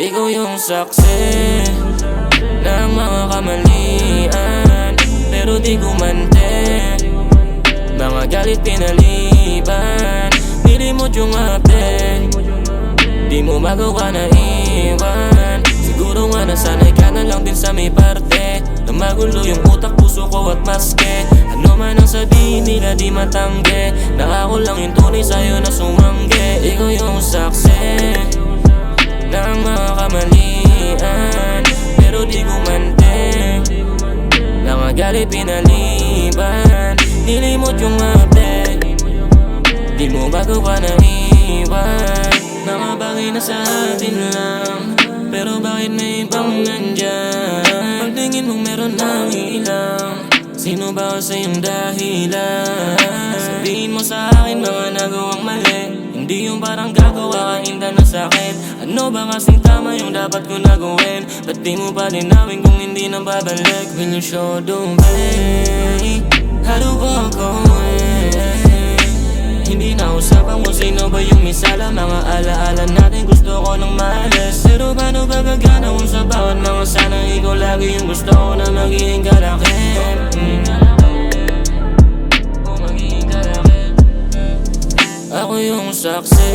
Ikaw yung saksi ng mga kamalian, pero di gumante. Mga galit pinaliban, nilimot yung update, di mo magawa na iwan. Siguro nga nasanay ka na lang din sa may parte na magulo yung utak, puso ko at maske. Ano man ang sabihin nila di matangge, na ako lang yung tunay sa'yo na sumangge. Ikaw yung saksi ng mga kamalian, pero di gumante. Mga galit pinaliban, nilimot yung update, di mo magawa na iwan. Mga bagay na sa atin lang, pero bakit may ibang nandyan? Pagtingin mong meron ng ilang, sino ba sa iyong dahilan? Sabihin mo sa akin mga nagawang mali, hindi yung parang gagawa ka inda ng sakit. Ano ba kasing tama yung dapat ko na gawin? Ba't di mo pa linawin kung hindi na babalik? Will you show the way how to walk away? Hindi na usapan kung sino ba yung misala. Mga alaala natin gusto ko nang maalis, pero paano ba gagana kung sa bawat mga sana ikaw lagi yung gusto ko na magiging kalakip? Ako yung saksi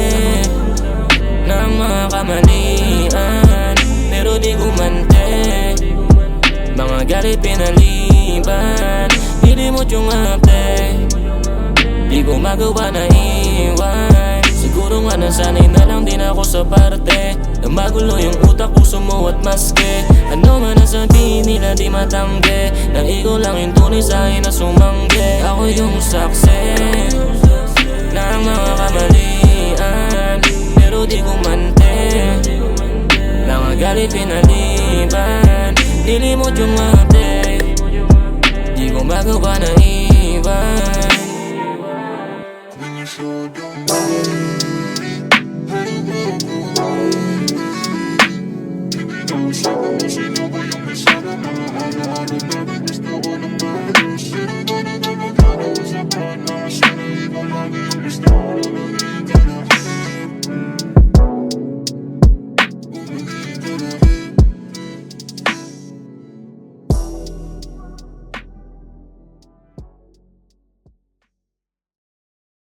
ng mga kamalian, pero di gumante. Mga galit pinaliban, nilimot yung update, di ko magawa na iwan. Siguro nga nasanay na lang din ako sa parte na magulo yung utak, puso mo at maske. Ano man ang sabihin nila di matangge, na ikaw lang yung tunay sa'kin na sumangge. Ako yung saksi ng mga kamalian, pero di gumante. Mga galit pinaliban, nilimot yung update, di ko magawa na iwan. Gusto ko nang maalis, pero paano naman ako sa paano? Sana ikaw lagi yung gusto ko.